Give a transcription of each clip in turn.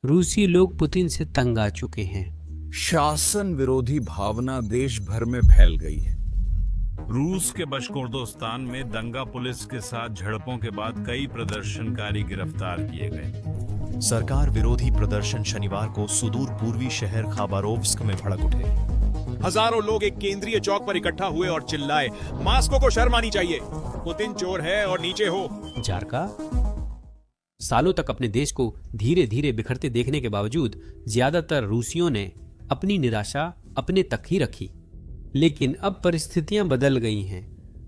रूसी लोग पुतिन से तंग आ चुके हैं। शासन विरोधी भावना देश भर में फैल गई है। रूस के बशकोर्दोस्तान में दंगा पुलिस के साथ झड़पों के बाद कई प्रदर्शनकारी गिरफ्तार किए गए। सरकार विरोधी प्रदर्शन शनिवार को सुदूर पूर्वी शहर खाबारोव्स्क में भड़क उठे। हजारों लोग एक केंद्रीय चौक पर इकट्ठा हुए और चिल्लाए, मास्को को शर्म आनी चाहिए, पुतिन चोर है और नीचे हो। जारका सालों तक अपने देश को धीरे धीरे बिखरते देखने के बावजूद ज्यादातर रूसियों ने अपनी निराशा अपने तक ही रखी। लेकिन अब परिस्थितियां बदल गई हैं,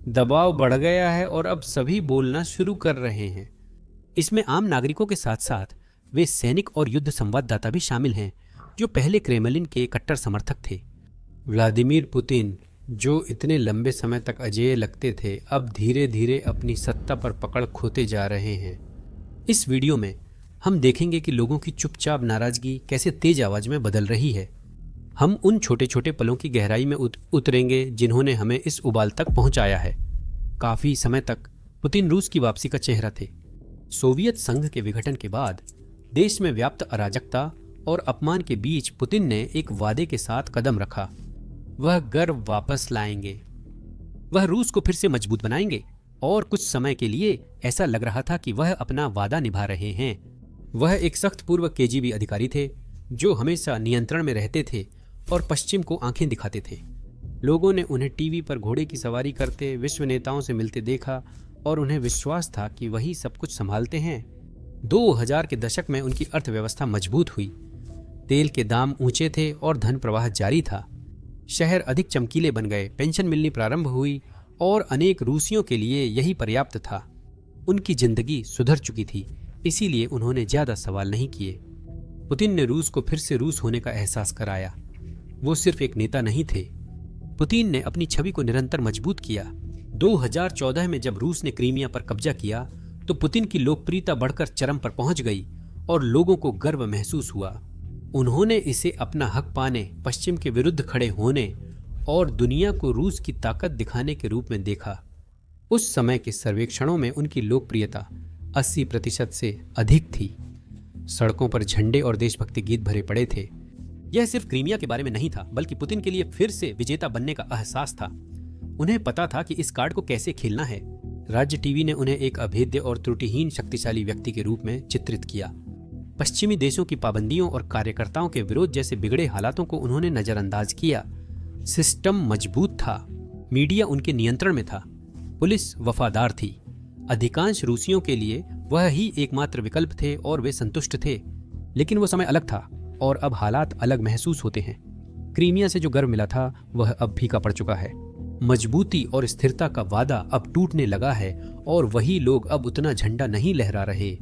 दबाव बढ़ गया है और अब सभी बोलना शुरू कर रहे हैं। इसमें आम नागरिकों के साथ साथ वे सैनिक और युद्ध संवाददाता भी शामिल हैं जो पहले क्रेमलिन के कट्टर समर्थक थे। व्लादिमीर पुतिन, जो इतने लंबे समय तक अजेय लगते थे, अब धीरे धीरे अपनी सत्ता पर पकड़ खोते जा रहे हैं। इस वीडियो में हम देखेंगे कि लोगों की चुपचाप नाराजगी कैसे तेज आवाज में बदल रही है। हम उन छोटे छोटे पलों की गहराई में उतरेंगे जिन्होंने हमें इस उबाल तक पहुंचाया है। काफी समय तक पुतिन रूस की वापसी का चेहरा थे। सोवियत संघ के विघटन के बाद देश में व्याप्त अराजकता और अपमान के बीच पुतिन ने एक वादे के साथ कदम रखा। वह गर्व वापस लाएंगे, वह रूस को फिर से मजबूत बनाएंगे और कुछ समय के लिए ऐसा लग रहा था कि वह अपना वादा निभा रहे हैं। वह एक सख्त पूर्व केजीबी अधिकारी थे जो हमेशा नियंत्रण में रहते थे और पश्चिम को आंखें दिखाते थे। लोगों ने उन्हें टीवी पर घोड़े की सवारी करते विश्व नेताओं से मिलते देखा और उन्हें विश्वास था कि वही सब कुछ संभालते हैं। 2000 के दशक में उनकी अर्थव्यवस्था मजबूत हुई, तेल के दाम ऊंचे थे और धन प्रवाह जारी था। शहर अधिक चमकीले बन गए, पेंशन मिलनी प्रारंभ हुई और अनेक रूसियों के लिए यही पर्याप्त था। उनकी जिंदगी सुधर चुकी थी, इसीलिए उन्होंने ज्यादा सवाल नहीं किए। पुतिन ने रूस को फिर से रूस होने का एहसास कराया। वो सिर्फ एक नेता नहीं थे। पुतिन ने अपनी छवि को निरंतर मजबूत किया। 2014 में जब रूस ने क्रीमिया पर कब्जा किया तो पुतिन की लोकप्रियता बढ़कर चरम पर पहुंच गई और लोगों को गर्व महसूस हुआ। उन्होंने इसे अपना हक पाने, पश्चिम के विरुद्ध खड़े होने और दुनिया को रूस की ताकत दिखाने के रूप में देखा। उस समय के सर्वेक्षणों में उनकी लोकप्रियता 80% से अधिक थी। सड़कों पर झंडे और देशभक्ति गीत भरे पड़े थे। यह सिर्फ क्रीमिया के बारे में नहीं था, बल्कि पुतिन के लिए फिर से विजेता बनने का एहसास था। उन्हें पता था कि इस कार्ड को कैसे खेलना है। राज्य टीवी ने उन्हें एक अभेद्य और त्रुटिहीन शक्तिशाली व्यक्ति के रूप में चित्रित किया। पश्चिमी देशों की पाबंदियों और कार्यकर्ताओं के विरोध जैसे बिगड़े हालातों को उन्होंने नजरअंदाज किया। सिस्टम मजबूत था, मीडिया उनके नियंत्रण में था, पुलिस वफादार थी। अधिकांश रूसियों के लिए वह ही एकमात्र विकल्प थे और वे संतुष्ट थे। लेकिन वो समय अलग था और अब हालात अलग महसूस होते हैं। क्रीमिया से जो गर्व मिला था वह अब फीका पड़ चुका है। मजबूती और स्थिरता का वादा अब टूटने लगा है और वही लोग अब उतना झंडा नहीं लहरा रहे।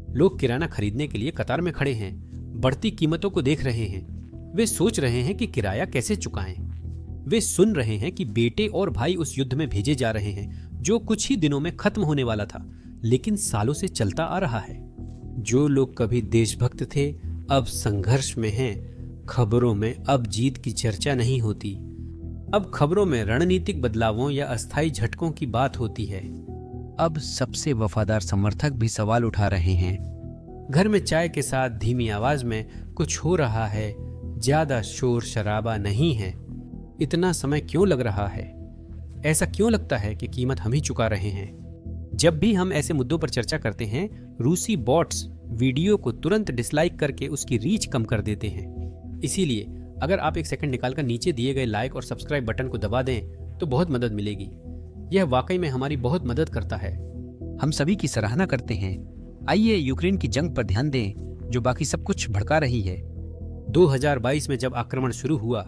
लोग किराना खरीदने के लिए कतार में खड़े हैं, बढ़ती कीमतों को देख रहे हैं। वे सोच रहे हैं कि किराया कैसे चुकाएं। वे सुन रहे हैं कि बेटे और भाई उस युद्ध में भेजे जा रहे हैं जो कुछ ही दिनों में खत्म होने वाला था, लेकिन सालों से चलता आ रहा है। जो लोग कभी देशभक्त थे अब संघर्ष में हैं। खबरों में अब जीत की चर्चा नहीं होती। अब खबरों में रणनीतिक बदलावों या अस्थायी झटकों की बात होती है। अब सबसे वफादार समर्थक भी सवाल उठा रहे हैं। घर में चाय के साथ धीमी आवाज में कुछ हो रहा है, ज्यादा शोर शराबा नहीं है। इतना समय क्यों लग रहा है? ऐसा क्यों लगता है कि कीमत हम ही चुका रहे हैं? जब भी हम ऐसे मुद्दों पर चर्चा करते हैं, रूसी बॉट्स वीडियो को तुरंत डिसलाइक करके उसकी रीच कम कर देते हैं। इसीलिए अगर आप एक सेकंड निकालकर नीचे दिए गए लाइक और सब्सक्राइब बटन को दबा दें तो बहुत मदद मिलेगी। यह वाकई में हमारी बहुत मदद करता है। हम सभी की सराहना करते हैं। आइए यूक्रेन की जंग पर ध्यान दें जो बाकी सब कुछ भड़का रही है। 2022 में जब आक्रमण शुरू हुआ,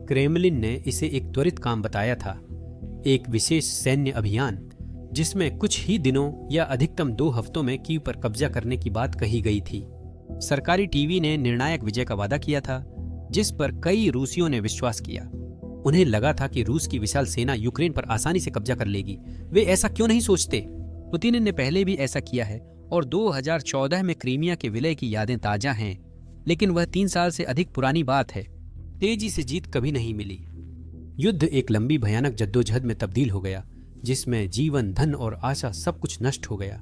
क्रेमलिन ने इसे एक त्वरित काम बताया था, एक विशेष सैन्य अभियान जिसमें कुछ ही दिनों या अधिकतम 2 हफ्तों में कीव पर कब्जा करने की बात कही गई थी। सरकारी टीवी ने निर्णायक विजय का वादा किया था जिस पर कई रूसियों ने विश्वास किया। उन्हें लगा था कि रूस की विशाल सेना यूक्रेन पर आसानी से कब्जा कर लेगी। वे ऐसा क्यों नहीं सोचते? पुतिन ने पहले भी ऐसा किया है और 2014 में क्रीमिया के विलय की यादें ताजा हैं, लेकिन वह 3 साल से अधिक पुरानी बात है। तेजी से जीत कभी नहीं मिली। युद्ध एक लंबी भयानक जद्दोजहद में तब्दील हो गया जिसमें जीवन, धन और आशा सब कुछ नष्ट हो गया।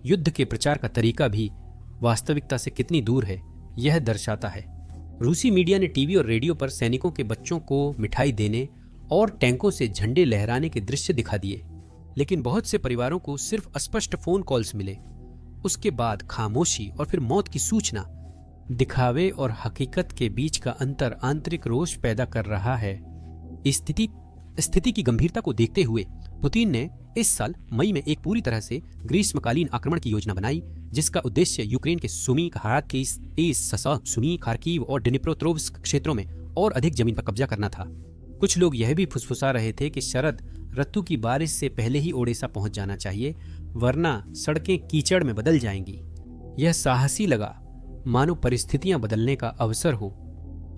युद्ध के प्रचार का तरीका भी वास्तविकता से कितनी दूर है यह दर्शाता है। रूसी मीडिया ने टीवी और रेडियो पर सैनिकों के बच्चों को मिठाई देने और टैंकों से झंडे लहराने के दृश्य दिखा दिए, लेकिन बहुत से परिवारों को सिर्फ अस्पष्ट फोन कॉल्स मिले। उसके बाद खामोशी और फिर मौत की सूचना। दिखावे और हकीकत के बीच का अंतर आंतरिक रोष पैदा कर रहा है। स्थिति की गंभीरता को देखते हुए पुतिन ने इस साल मई में एक पूरी तरह से ग्रीष्मकालीन आक्रमण की योजना बनाई, जिसका उद्देश्य यूक्रेन के सुमी, खार्किव और डिनिप्रोपेट्रोव्स्क क्षेत्रों में और अधिक जमीन पर कब्जा करना था। कुछ लोग यह भी फुसफुसा रहे थे कि शरद ऋतु की बारिश से पहले ही ओडेसा पहुंच जाना चाहिए, वरना सड़कें कीचड़ में बदल जाएंगी। यह साहसी लगा, मानो परिस्थितियां बदलने का अवसर हो।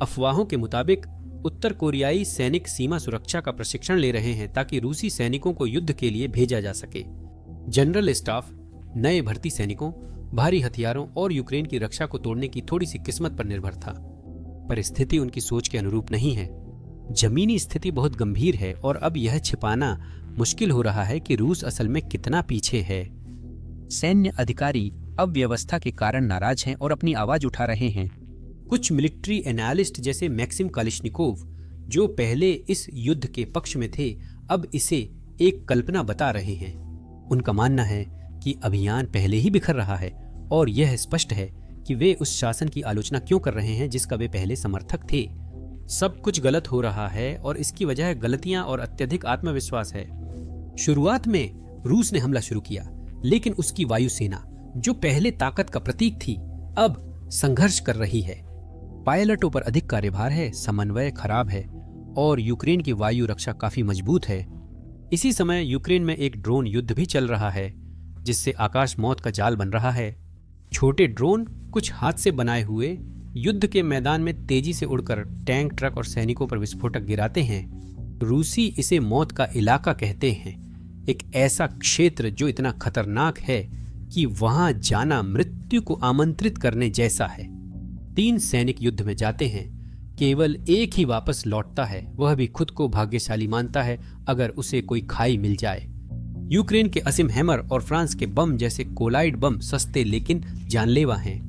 अफवाहों के मुताबिक उत्तर कोरियाई सैनिक सीमा सुरक्षा का प्रशिक्षण ले रहे हैं ताकि रूसी सैनिकों को युद्ध के लिए भेजा जा सके। जनरल स्टाफ नए भर्ती सैनिकों, भारी हथियारों और यूक्रेन की रक्षा को तोड़ने की थोड़ी सी किस्मत पर निर्भर था। परिस्थिति उनकी सोच के अनुरूप नहीं है। जमीनी स्थिति बहुत गंभीर है और अब यह छिपाना मुश्किल हो रहा है कि रूस असल में कितना पीछे है। सैन्य अधिकारी अव्यवस्था के कारण नाराज हैं और अपनी आवाज उठा रहे हैं। कुछ मिलिट्री एनालिस्ट जैसे मैक्सिम कालिशनिकोव, जो पहले इस युद्ध के पक्ष में थे, अब इसे एक कल्पना बता रहे हैं। उनका मानना है कि अभियान पहले ही बिखर रहा है और यह स्पष्ट है कि वे उस शासन की आलोचना क्यों कर रहे हैं जिसका वे पहले समर्थक थे। सब कुछ गलत हो रहा है और इसकी वजह गलतियां और अत्यधिक आत्मविश्वास है। शुरुआत में रूस ने हमला शुरू किया, लेकिन उसकी वायुसेना, जो पहले ताकत का प्रतीक थी, अब संघर्ष कर रही है। पायलटों पर अधिक कार्यभार है, समन्वय खराब है और यूक्रेन की वायु रक्षा काफी मजबूत है। इसी समय यूक्रेन में एक ड्रोन युद्ध भी चल रहा है, जिससे आकाश मौत का जाल बन रहा है। छोटे ड्रोन कुछ हाथ से बनाए हुए युद्ध के मैदान में तेजी से उड़कर टैंक, ट्रक और सैनिकों पर विस्फोटक गिराते हैं। रूसी इसे मौत का इलाका कहते हैं, एक ऐसा क्षेत्र जो इतना खतरनाक है कि वहां जाना मृत्यु को आमंत्रित करने जैसा है। 3 सैनिक युद्ध में जाते हैं, केवल एक ही वापस लौटता है, वह भी खुद को भाग्यशाली मानता है अगर उसे कोई खाई मिल जाए। यूक्रेन के असीम हैमर और फ्रांस के बम जैसे कोलाइड बम सस्ते लेकिन जानलेवा हैं।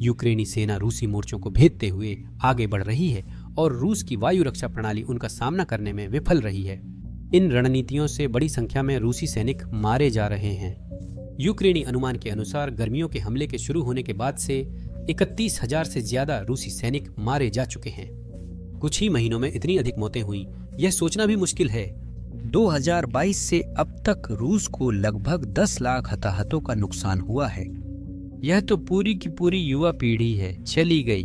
यूक्रेनी सेना रूसी मोर्चों को भेदते हुए आगे बढ़ रही है और रूस की वायु रक्षा प्रणाली उनका सामना करने में विफल रही है। इन रणनीतियों से बड़ी संख्या में रूसी सैनिक मारे जा रहे हैं। यूक्रेनी अनुमान के अनुसार गर्मियों के हमले के शुरू होने के बाद से 31,000 से ज्यादा रूसी सैनिक मारे जा चुके हैं। कुछ ही महीनों में इतनी अधिक मौतें हुई, यह सोचना भी मुश्किल है। 2022 से अब तक रूस को लगभग 10 लाख हताहतों का नुकसान हुआ है। यह तो पूरी की पूरी युवा पीढ़ी है, चली गई।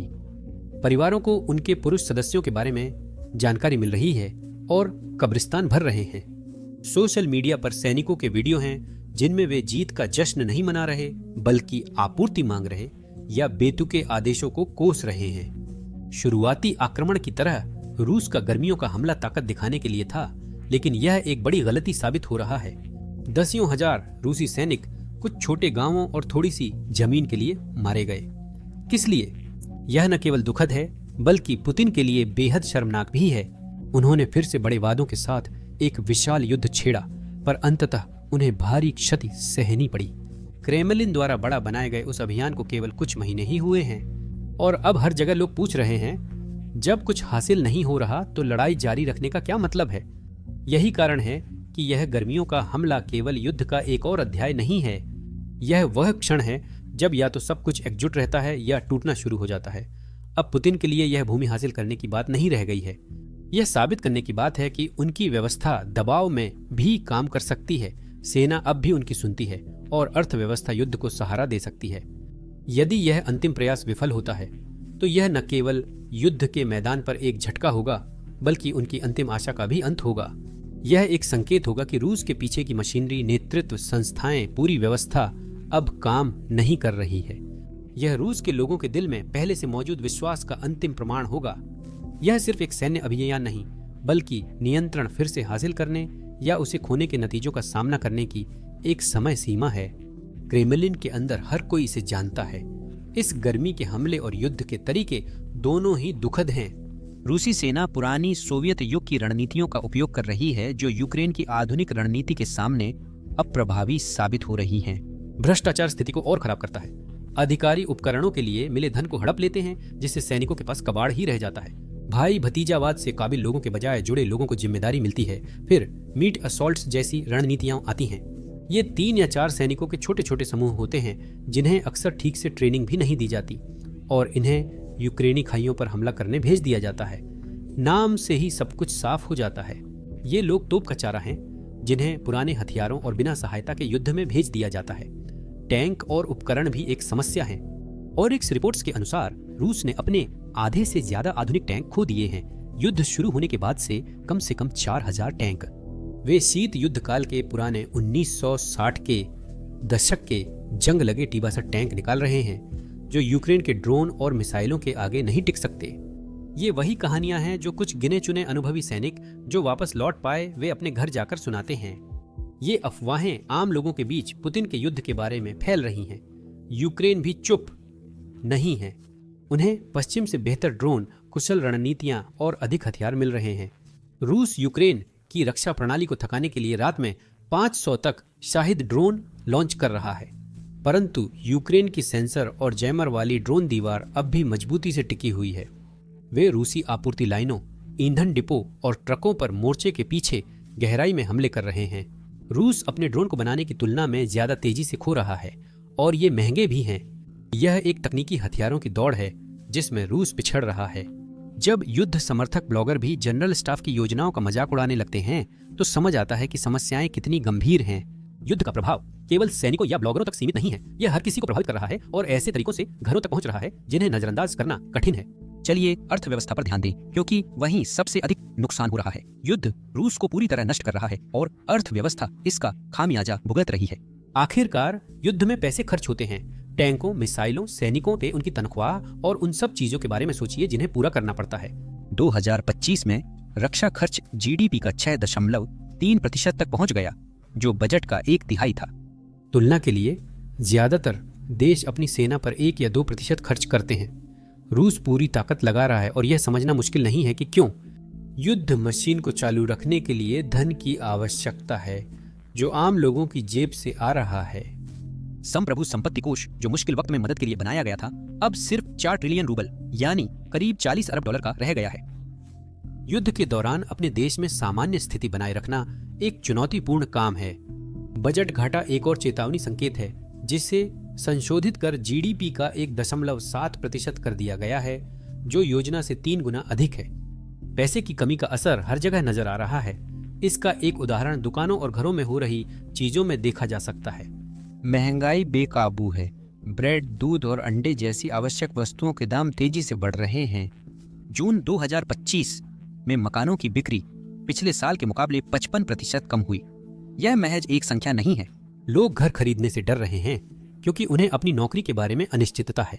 परिवारों को उनके पुरुष सदस्यों के बारे में जानकारी मिल रही है और कब्रिस्तान भर रहे हैं। सोशल मीडिया पर सैनिकों के वीडियो हैं जिनमें वे जीत का जश्न नहीं मना रहे, बल्कि आपूर्ति मांग रहे या बेतुके आदेशों को कोस रहे हैं। शुरुआती आक्रमण की तरह रूस का गर्मियों का हमला ताकत दिखाने के लिए था, लेकिन यह एक बड़ी गलती साबित हो रहा है। दसियों हजार रूसी सैनिक कुछ छोटे गांवों और थोड़ी सी जमीन के लिए मारे गए। किस लिए? यह न केवल दुखद है, बल्कि पुतिन के लिए बेहद शर्मनाक भी है। उन्होंने फिर से बड़े वादों के साथ एक विशाल युद्ध छेड़ा, पर अंततः उन्हें भारी क्षति सहनी पड़ी। क्रेमलिन द्वारा बड़ा बनाए गए उस अभियान को केवल कुछ महीने ही हुए हैं और अब हर जगह लोग पूछ रहे हैं, जब कुछ हासिल नहीं हो रहा तो लड़ाई जारी रखने का क्या मतलब है? यही कारण है कि यह गर्मियों का हमला केवल युद्ध का एक और अध्याय नहीं है। यह वह क्षण है जब या तो सब कुछ एकजुट रहता है या टूटना शुरू हो जाता है। अब पुतिन के लिए यह भूमि हासिल करने की बात नहीं रह गई है। यह साबित करने की बात है कि उनकी व्यवस्था दबाव में भी काम कर सकती है। सेना अब भी उनकी सुनती है और अर्थव्यवस्था युद्ध को सहारा दे सकती है। यदि यह अंतिम प्रयास विफल होता है तो यह न केवल युद्ध के मैदान पर एक झटका होगा, बल्कि उनकी अंतिम आशा का भी अंत होगा। यह एक संकेत होगा कि रूस के पीछे की मशीनरी, नेतृत्व, संस्थाएं, पूरी व्यवस्था अब काम नहीं कर रही है। यह रूस के लोगों के दिल में पहले से मौजूद विश्वास का अंतिम प्रमाण होगा। यह सिर्फ एक सैन्य अभियान नहीं, बल्कि नियंत्रण फिर से हासिल करने या उसे खोने के नतीजों का सामना करने की एक समय सीमा है। क्रेमलिन के अंदर हर कोई इसे जानता है। इस गर्मी के हमले और युद्ध के तरीके दोनों ही दुखद हैं। रूसी सेना पुरानी सोवियत युग की रणनीतियों का उपयोग कर रही है, जो यूक्रेन की आधुनिक रणनीति के सामने अप्रभावी साबित हो रही हैं। भ्रष्टाचार स्थिति को और खराब करता है। अधिकारी उपकरणों के लिए मिले धन को हड़प लेते हैं, जिससे सैनिकों के पास कबाड़ ही रह जाता है। भाई भतीजावाद से काबिल लोगों के बजाय जुड़े लोगों को जिम्मेदारी मिलती है। फिर मीट असॉल्ट्स जैसी रणनीतियां आती हैं। ये 3 या 4 सैनिकों के छोटे छोटे समूह होते हैं, जिन्हें अक्सर ठीक से ट्रेनिंग भी नहीं दी जाती और इन्हें यूक्रेनी खाइयों पर हमला करने भेज दिया जाता है। नाम से ही सब कुछ साफ हो जाता है। ये लोग तोप का चारा हैं, जिन्हें पुराने हथियारों और बिना सहायता के युद्ध में भेज दिया जाता है। टैंक और उपकरण भी एक समस्या हैं और एक रिपोर्ट्स के अनुसार रूस ने अपने आधे से ज्यादा आधुनिक टैंक खो दिए हैं। युद्ध शुरू होने के बाद से कम 4000 टैंक वे शीत युद्ध काल के पुराने 1960 के दशक के जंग लगे टी-62 टैंक निकाल रहे हैं, जो यूक्रेन के ड्रोन और मिसाइलों के आगे नहीं टिक सकते। ये वही कहानियां हैं जो कुछ गिने चुने अनुभवी सैनिक जो वापस लौट पाए वे अपने घर जाकर सुनाते हैं। ये अफवाहें आम लोगों के बीच पुतिन के युद्ध के बारे में फैल रही हैं। यूक्रेन भी चुप नहीं है। उन्हें पश्चिम से बेहतर ड्रोन, कुशल रणनीतियां और अधिक हथियार मिल रहे हैं। रूस यूक्रेन की रक्षा प्रणाली को थकाने के लिए रात में 500 तक शाहिद ड्रोन लॉन्च कर रहा है, परंतु यूक्रेन की सेंसर और जैमर वाली ड्रोन दीवार अब भी मजबूती से टिकी हुई है। वे रूसी आपूर्ति लाइनों, ईंधन डिपो और ट्रकों पर मोर्चे के पीछे गहराई में हमले कर रहे हैं। रूस अपने ड्रोन को बनाने की तुलना में ज्यादा तेजी से खो रहा है और ये महंगे भी हैं। यह एक तकनीकी हथियारों की दौड़ है जिसमें रूस पिछड़ रहा है। जब युद्ध समर्थक ब्लॉगर भी जनरल स्टाफ की योजनाओं का मजाक उड़ाने लगते हैं तो समझ आता है कि समस्याएं कितनी गंभीर हैं। युद्ध का प्रभाव केवल सैनिकों या ब्लॉगरों तक सीमित नहीं है, यह हर किसी को प्रभावित कर रहा है और ऐसे तरीकों से घरों तक पहुंच रहा है जिन्हें नजरअंदाज करना कठिन है। चलिए अर्थव्यवस्था पर ध्यान दें, क्योंकि वहीं सबसे अधिक नुकसान हो रहा है। युद्ध रूस को पूरी तरह नष्ट कर रहा है और अर्थव्यवस्था इसका खामियाजा भुगत रही है। आखिरकार युद्ध में पैसे खर्च होते हैं। टैंकों, मिसाइलों, सैनिकों पे उनकी तनख्वाह और उन सब चीजों के बारे में सोचिए जिन्हें पूरा करना पड़ता है। 2025 में रक्षा खर्च जीडीपी का 6.3% तक पहुंच गया, जो बजट का 1/3 था। तुलना के लिए ज्यादातर देश अपनी सेना पर 1 या 2% खर्च करते हैं। रूस पूरी ताकत लगा रहा है और यह समझना मुश्किल नहीं है कि क्यों। युद्ध मशीन को चालू रखने के लिए धन की आवश्यकता है, जो आम लोगों की जेब से आ रहा है। संप्रभु संपत्ति कोष, जो मुश्किल वक्त में मदद के लिए बनाया गया था, अब सिर्फ 4 ट्रिलियन रूबल यानी करीब 40 अरब डॉलर का रह गया है। युद्ध के दौरान अपने देश में सामान्य स्थिति बनाए रखना एक चुनौतीपूर्ण काम है। बजट घाटा एक और चेतावनी संकेत है, जिसे संशोधित कर जीडीपी का 1.7% कर दिया गया है, जो योजना से 3 गुना अधिक है। पैसे की कमी का असर हर जगह नजर आ रहा है। इसका एक उदाहरण दुकानों और घरों में हो रही चीजों में देखा जा सकता है। महंगाई बेकाबू है। ब्रेड, दूध और अंडे जैसी आवश्यक वस्तुओं के दाम तेजी से बढ़ रहे हैं। जून 2025 में मकानों की बिक्री पिछले साल के मुकाबले 55% कम हुई। यह महज एक संख्या नहीं है। लोग घर खरीदने से डर रहे हैं क्योंकि उन्हें अपनी नौकरी के बारे में अनिश्चितता है।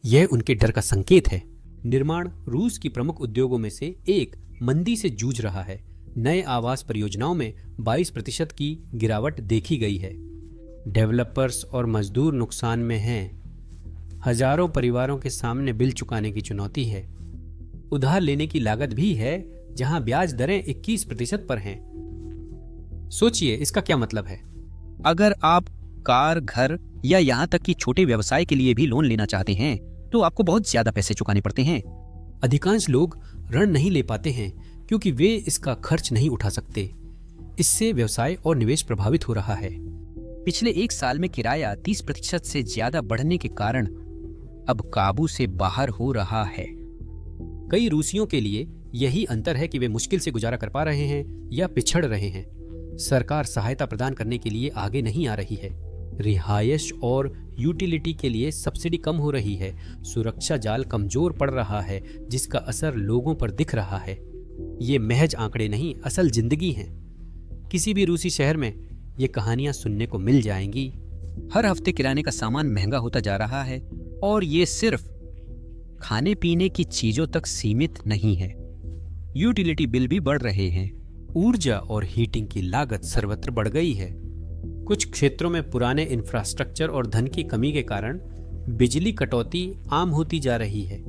यह उनके डर का संकेत है। निर्माण रूस की प्रमुख उद्योगों में से एक मंदी से जूझ रहा है। नए आवास परियोजनाओं में 22% की गिरावट देखी गई है। डेवलपर्स और मजदूर नुकसान में हैं। हजारों परिवारों के सामने बिल चुकाने की चुनौती है। उधार लेने की लागत भी है, जहां ब्याज दरें 21% पर हैं। सोचिए इसका क्या मतलब है। अगर आप कार, घर या यहाँ तक कि छोटे व्यवसाय के लिए भी लोन लेना चाहते हैं तो आपको बहुत ज्यादा पैसे चुकाने पड़ते हैं। अधिकांश लोग ऋण नहीं ले पाते हैं क्योंकि वे इसका खर्च नहीं उठा सकते। इससे व्यवसाय और निवेश प्रभावित हो रहा है। पिछले 1 साल में किराया 30% से ज्यादा बढ़ने के कारण अब काबू से बाहर हो रहा है। कई रूसियों के लिए यही अंतर है कि वे मुश्किल से गुजारा कर पा रहे हैं या पिछड़ रहे हैं। सरकार सहायता प्रदान करने के लिए आगे नहीं आ रही है। रिहायश और यूटिलिटी के लिए सब्सिडी कम हो रही है। सुरक्षा जाल कमजोर पड़ रहा है, जिसका असर लोगों पर दिख रहा है। ये महज आंकड़े नहीं, असल जिंदगी हैं। किसी भी रूसी शहर में ये कहानियां सुनने को मिल जाएंगी। हर हफ्ते किराने का सामान महंगा होता जा रहा है और ये सिर्फ खाने पीने की चीजों तक सीमित नहीं है। यूटिलिटी बिल भी बढ़ रहे हैं। ऊर्जा और हीटिंग की लागत सर्वत्र बढ़ गई है। कुछ क्षेत्रों में पुराने इंफ्रास्ट्रक्चर और धन की कमी के कारण बिजली कटौती आम होती जा रही है।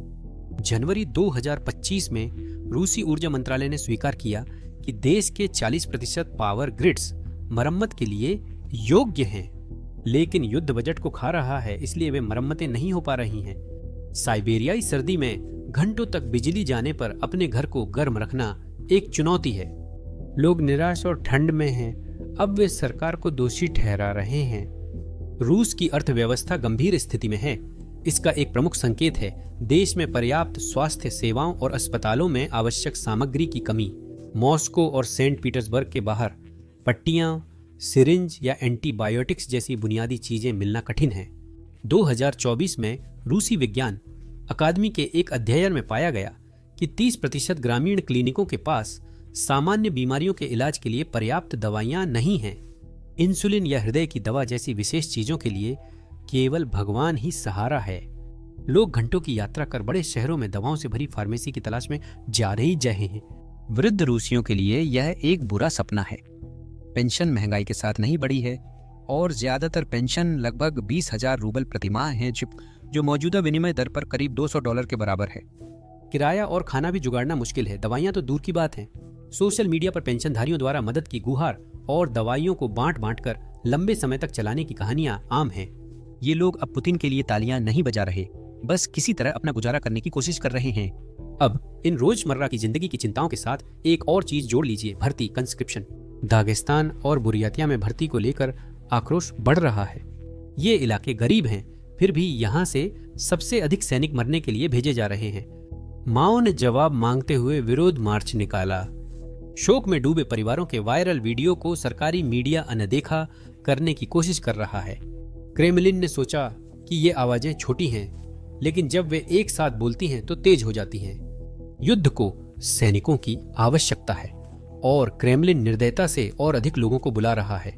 जनवरी 2025 में रूसी ऊर्जा मंत्रालय ने स्वीकार किया कि देश के 40% पावर ग्रिड्स मरम्मत के लिए योग्य हैं, लेकिन युद्ध बजट को खा रहा है, इसलिए वे मरम्मतें नहीं हो पा रही हैं। साइबेरियाई सर्दी में घंटों तक बिजली जाने पर अपने घर को गर्म रखना एक चुनौती है। लोग निराश और ठंड में हैं। अब वे सरकार को दोषी ठहरा रहे हैं। रूस की अर्थव्यवस्था गंभीर स्थिति में है। इसका एक प्रमुख संकेत है देश में पर्याप्त स्वास्थ्य सेवाओं और अस्पतालों में आवश्यक सामग्री की कमी। मॉस्को और सेंट पीटर्सबर्ग के बाहर पट्टियां, सिरिंज या एंटीबायोटिक्स जैसी बुनियादी चीजें मिलना कठिन है। 2024 में रूसी विज्ञान अकादमी के एक अध्ययन में पाया गया कि 30% ग्रामीण क्लिनिकों के पास सामान्य बीमारियों के इलाज के लिए पर्याप्त दवाइयां नहीं हैं। इंसुलिन या हृदय की दवा जैसी विशेष चीजों के लिए केवल भगवान ही सहारा है। लोग घंटों की यात्रा कर बड़े शहरों में दवाओं से भरी फार्मेसी की तलाश में जा रहे हैं। वृद्ध रूसियों के लिए यह एक बुरा सपना है। पेंशन महंगाई के साथ नहीं बढ़ी है और ज्यादातर पेंशन लगभग 20,000 रूबल प्रतिमाह है, जो मौजूदा विनिमय दर पर करीब $200 के बराबर है। किराया और खाना भी जुगाड़ना मुश्किल है, दवाइयां तो दूर की बात है। सोशल मीडिया पर पेंशनधारियों द्वारा मदद की गुहार और दवाइयों को बांट कर लंबे समय तक चलाने की कहानियां आम हैं। ये लोग अब पुतिन के लिए तालियां नहीं बजा रहे, बस किसी तरह अपना गुजारा करने की कोशिश कर रहे हैं। अब इन रोजमर्रा की जिंदगी की चिंताओं के साथ एक और चीज जोड़ लीजिए, भर्ती, कंस्क्रिप्शन। दागिस्तान और बुरियातिया में भर्ती को लेकर आक्रोश बढ़ रहा है। ये इलाके गरीब हैं, फिर भी यहाँ से सबसे अधिक सैनिक मरने के लिए भेजे जा रहे हैं। माओ ने जवाब मांगते हुए विरोध मार्च निकाला। शोक में डूबे परिवारों के वायरल वीडियो को सरकारी मीडिया अनदेखा करने की कोशिश कर रहा है। क्रेमलिन ने सोचा कि ये आवाजें छोटी हैं, लेकिन जब वे एक साथ बोलती हैं तो तेज हो जाती हैं। युद्ध को सैनिकों की आवश्यकता है और क्रेमलिन निर्दयता से और अधिक लोगों को बुला रहा है।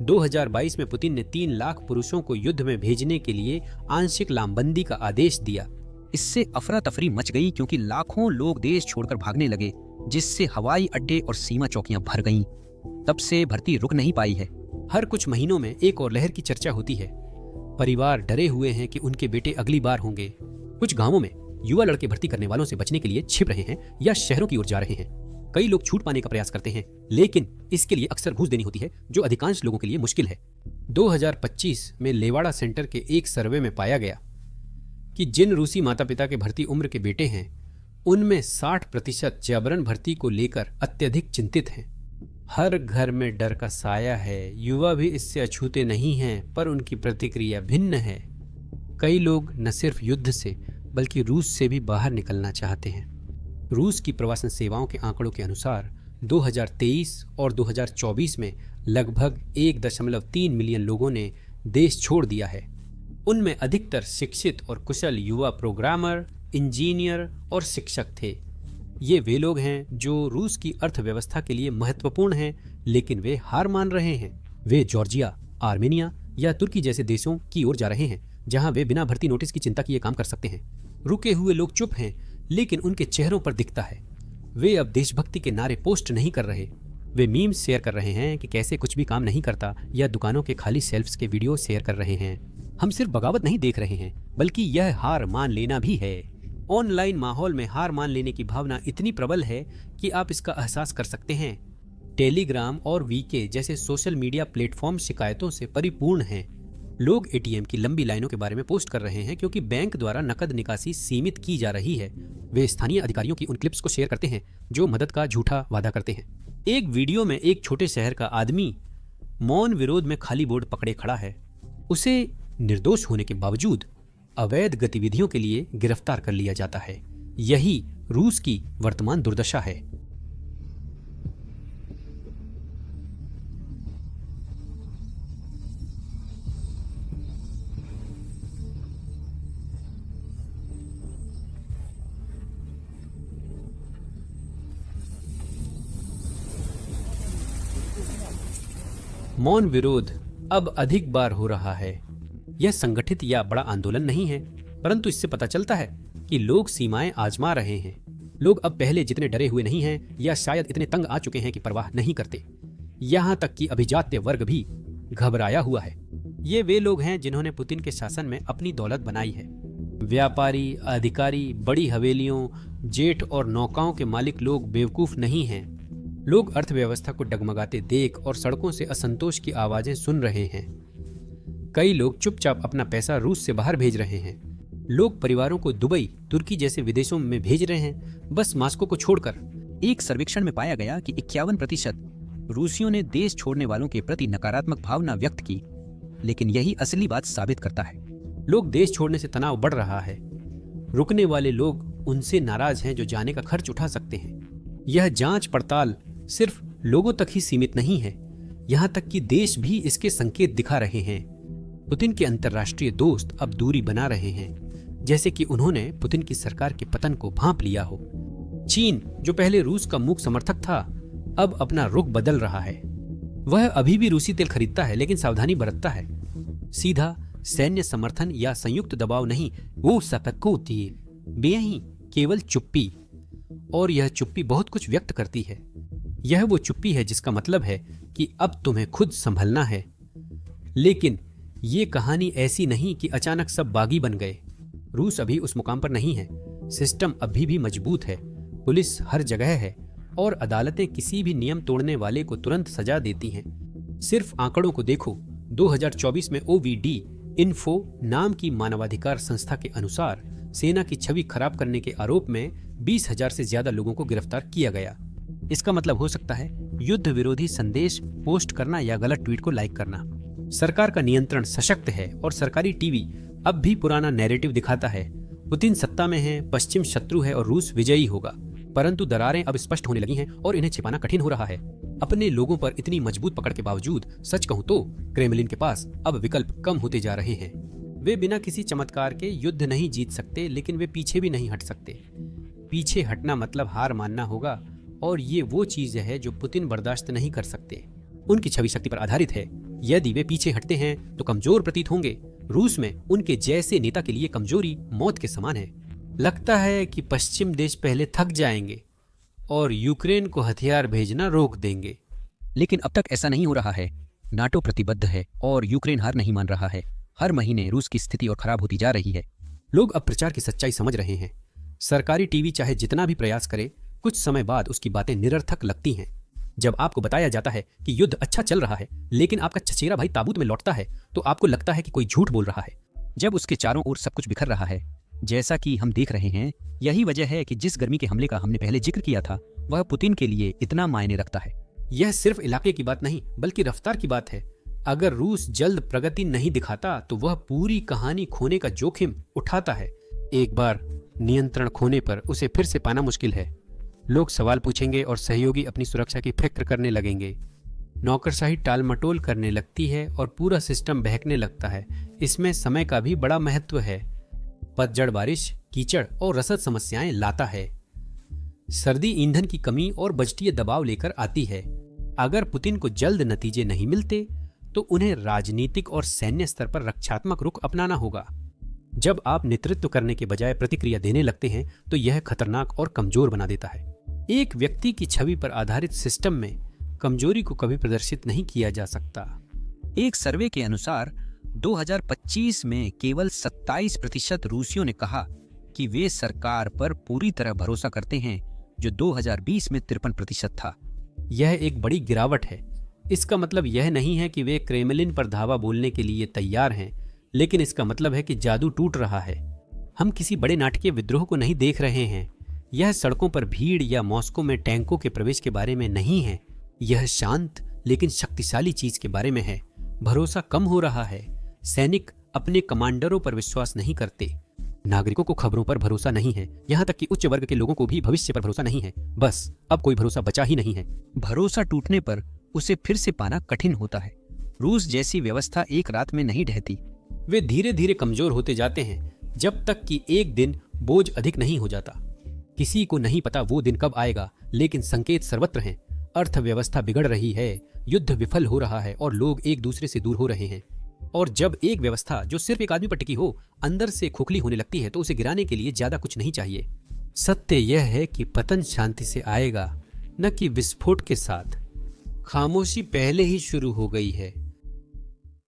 2022 में पुतिन ने 3 लाख पुरुषों को युद्ध में भेजने के लिए आंशिक लामबंदी का आदेश दिया। इससे अफरा तफरी मच गई क्योंकि लाखों लोग देश छोड़कर भागने लगे, जिससे हवाई अड्डे और सीमा चौकियां भर गईं। तब से भर्ती रुक नहीं पाई है। हर कुछ महीनों में एक और लहर की चर्चा होती है। परिवार डरे हुए हैं कि उनके बेटे अगली बार होंगे। कुछ गांवों में युवा लड़के भर्ती करने वालों से बचने के लिए छिप रहे हैं या शहरों की ओर जा रहे हैं। कई लोग छूट पाने का प्रयास करते हैं, लेकिन इसके लिए अक्सर घूस देनी होती है, जो अधिकांश लोगों के लिए मुश्किल है। 2025 में लेवाड़ा सेंटर के एक सर्वे में पाया गया कि जिन रूसी माता पिता के भर्ती उम्र के बेटे हैं, उनमें 60% जबरन भर्ती को लेकर अत्यधिक चिंतित हैं। हर घर में डर का साया है। युवा भी इससे अछूते नहीं हैं, पर उनकी प्रतिक्रिया भिन्न है। कई लोग न सिर्फ युद्ध से बल्कि रूस से भी बाहर निकलना चाहते हैं। रूस की प्रवासन सेवाओं के आंकड़ों के अनुसार 2023 और 2024 में लगभग 1.3 मिलियन लोगों ने देश छोड़ दिया है। उनमें अधिकतर शिक्षित और कुशल युवा प्रोग्रामर, इंजीनियर और शिक्षक थे। ये वे लोग हैं जो रूस की अर्थव्यवस्था के लिए महत्वपूर्ण हैं, लेकिन वे हार मान रहे हैं। वे जॉर्जिया, आर्मेनिया या तुर्की जैसे देशों की ओर जा रहे हैं, जहां वे बिना भर्ती नोटिस की चिंता किए काम कर सकते हैं। रुके हुए लोग चुप हैं, लेकिन उनके चेहरों पर दिखता है। वे अब देशभक्ति के नारे पोस्ट नहीं कर रहे। वे मीम्स शेयर कर रहे हैं कि कैसे कुछ भी काम नहीं करता, या दुकानों के खाली शेल्फ्स के वीडियो शेयर कर रहे हैं। हम सिर्फ बगावत नहीं देख रहे हैं, बल्कि यह हार मान लेना भी है। ऑनलाइन माहौल में हार मान लेने की भावना इतनी प्रबल है कि आप इसका एहसास कर सकते हैं। टेलीग्राम और वीके जैसे सोशल मीडिया प्लेटफॉर्म शिकायतों से परिपूर्ण हैं। लोग एटीएम की लंबी लाइनों के बारे में पोस्ट कर रहे हैं क्योंकि बैंक द्वारा नकद निकासी सीमित की जा रही है। वे स्थानीय अधिकारियों की उन क्लिप्स को शेयर करते हैं जो मदद का झूठा वादा करते हैं। एक वीडियो में एक छोटे शहर का आदमी मौन विरोध में खाली बोर्ड पकड़े खड़ा है। उसे निर्दोष होने के बावजूद अवैध गतिविधियों के लिए गिरफ्तार कर लिया जाता है। यही रूस की वर्तमान दुर्दशा है। मौन विरोध अब अधिक बार हो रहा है। यह संगठित या बड़ा आंदोलन नहीं है, परंतु इससे पता चलता है कि लोग सीमाएं आजमा रहे हैं। लोग अब पहले जितने डरे हुए नहीं हैं, या शायद इतने तंग आ चुके हैं कि परवाह नहीं करते। यहाँ तक कि अभिजात्य वर्ग भी घबराया हुआ है। ये वे लोग हैं जिन्होंने पुतिन के शासन में अपनी दौलत बनाई है। व्यापारी, अधिकारी, बड़ी हवेलियों, जेट और नौकाओं के मालिक लोग बेवकूफ नहीं हैं। लोग अर्थव्यवस्था को डगमगाते देख और सड़कों से असंतोष की आवाजें सुन रहे हैं। कई लोग चुपचाप अपना पैसा रूस से बाहर भेज रहे हैं। लोग परिवारों को दुबई, तुर्की जैसे विदेशों में भेज रहे हैं, बस मास्को को छोड़कर। एक सर्वेक्षण में पाया गया कि 51% रूसियों ने देश छोड़ने वालों के प्रति नकारात्मक भावना व्यक्त की, लेकिन यही असली बात साबित करता है। लोग देश छोड़ने से तनाव बढ़ रहा है। रुकने वाले लोग उनसे नाराज हैं जो जाने का खर्च उठा सकते हैं। यह जांच पड़ताल सिर्फ लोगों तक ही सीमित नहीं है, यहाँ तक कि देश भी इसके संकेत दिखा रहे हैं। पुतिन के अंतर्राष्ट्रीय दोस्त अब दूरी बना रहे हैं, जैसे कि उन्होंने पुतिन की सरकार के पतन को भांप लिया हो। चीन, जो पहले रूस का मूक समर्थक था, अब अपना रुख बदल रहा है। वह अभी भी रूसी तेल खरीदता है, लेकिन सावधानी बरतता है। सीधा सैन्य समर्थन या संयुक्त दबाव नहीं, वो सकक्को होती है, बेयहीं केवल चुप्पी। और यह चुप्पी बहुत कुछ व्यक्त करती है। यह वो चुप्पी है जिसका मतलब है कि अब तुम्हें खुद संभलना है। लेकिन ये कहानी ऐसी नहीं कि अचानक सब बागी बन गए। रूस अभी उस मुकाम पर नहीं है। सिस्टम अभी भी मजबूत है, पुलिस हर जगह है और अदालतें किसी भी नियम तोड़ने वाले को तुरंत सजा देती हैं। सिर्फ आंकड़ों को देखो। 2024 में OVD इन्फो नाम की मानवाधिकार संस्था के अनुसार सेना की छवि खराब करने के आरोप में 20,000 से ज्यादा लोगों को गिरफ्तार किया गया। इसका मतलब हो सकता है युद्ध विरोधी संदेश पोस्ट करना या गलत ट्वीट को लाइक करना। सरकार का नियंत्रण सशक्त है और सरकारी टीवी अब भी पुराना नैरेटिव दिखाता है। पुतिन सत्ता में है, पश्चिम शत्रु है और रूस विजयी होगा। परंतु दरारें अब स्पष्ट होने लगी हैं और इन्हें छिपाना कठिन हो रहा है। अपने लोगों पर इतनी मजबूत पकड़ के बावजूद सच कहूं तो क्रेमलिन के पास अब विकल्प कम होते जा रहे हैं। वे बिना किसी चमत्कार के युद्ध नहीं जीत सकते, लेकिन वे पीछे भी नहीं हट सकते। पीछे हटना मतलब हार मानना होगा, और ये वो चीज है जो पुतिन बर्दाश्त नहीं कर सकते। उनकी छवि शक्ति पर आधारित है। यदि वे पीछे हटते हैं तो कमजोर प्रतीत होंगे। रूस में उनके जैसे नेता के लिए कमजोरी मौत के समान है। लगता है कि पश्चिम देश पहले थक जाएंगे और यूक्रेन को हथियार भेजना रोक देंगे। लेकिन अब तक ऐसा नहीं हो रहा है। नाटो प्रतिबद्ध है और यूक्रेन हार नहीं मान रहा है। हर महीने रूस की स्थिति और खराब होती जा रही है। लोग अब प्रचार की सच्चाई समझ रहे हैं। सरकारी टीवी चाहे जितना भी प्रयास करे, कुछ समय बाद उसकी बातें निरर्थक लगती हैं। जब आपको बताया जाता है कि युद्ध अच्छा चल रहा है, लेकिन आपका चचेरा भाई ताबूत में लौटता है, तो आपको लगता है कि कोई झूठ बोल रहा है। जब उसके चारों ओर सब कुछ बिखर रहा है, जैसा कि हम देख रहे हैं, यही वजह है कि जिस गर्मी के हमले का हमने पहले जिक्र किया था, वह पुतिन के लिए इतना मायने रखता है। यह सिर्फ इलाके की बात नहीं, बल्कि रफ्तार की बात है। अगर रूस जल्द प्रगति नहीं दिखाता तो वह पूरी कहानी खोने का जोखिम उठाता है। एक बार नियंत्रण खोने पर उसे फिर से पाना मुश्किल है। लोग सवाल पूछेंगे और सहयोगी अपनी सुरक्षा की फिक्र करने लगेंगे। नौकरशाही टालमटोल करने लगती है और पूरा सिस्टम बहकने लगता है। इसमें समय का भी बड़ा महत्व है। पतझड़ बारिश, कीचड़ और रसद समस्याएं लाता है। सर्दी ईंधन की कमी और बजटीय दबाव लेकर आती है। अगर पुतिन को जल्द नतीजे नहीं मिलते तो उन्हें राजनीतिक और सैन्य स्तर पर रक्षात्मक रुख अपनाना होगा। जब आप नेतृत्व करने के बजाय प्रतिक्रिया देने लगते हैं तो यह खतरनाक और कमजोर बना देता है। एक व्यक्ति की छवि पर आधारित सिस्टम में कमजोरी को कभी प्रदर्शित नहीं किया जा सकता। एक सर्वे के अनुसार 2025 में केवल 27% रूसियों ने कहा कि वे सरकार पर पूरी तरह भरोसा करते हैं, जो 2020 में 53% था। यह एक बड़ी गिरावट है। इसका मतलब यह नहीं है कि वे क्रेमलिन पर धावा बोलने के लिए तैयार हैं, लेकिन इसका मतलब है कि जादू टूट रहा है। हम किसी बड़े नाटकीय विद्रोह को नहीं देख रहे हैं। यह सड़कों पर भीड़ या मॉस्को में टैंकों के प्रवेश के बारे में नहीं है। यह शांत लेकिन शक्तिशाली चीज के बारे में है। भरोसा कम हो रहा है। सैनिक अपने कमांडरों पर विश्वास नहीं करते। नागरिकों को खबरों पर भरोसा नहीं है। यहाँ तक कि उच्च वर्ग के लोगों को भी भविष्य पर भरोसा नहीं है। बस अब कोई भरोसा बचा ही नहीं है। भरोसा टूटने पर उसे फिर से पाना कठिन होता है। रूस जैसी व्यवस्था एक रात में नहीं ढहती। वे धीरे धीरे कमजोर होते जाते हैं, जब तक कि एक दिन बोझ अधिक नहीं हो जाता। किसी को नहीं पता वो दिन कब आएगा, लेकिन संकेत सर्वत्र हैं। अर्थव्यवस्था बिगड़ रही है, युद्ध विफल हो रहा है और लोग एक दूसरे से दूर हो रहे हैं। और जब एक व्यवस्था जो सिर्फ एक आदमी पर टिकी हो अंदर से खोखली होने लगती है, तो उसे गिराने के लिए ज्यादा कुछ नहीं चाहिए। सत्य यह है कि पतन शांति से आएगा, न कि विस्फोट के साथ। खामोशी पहले ही शुरू हो गई है।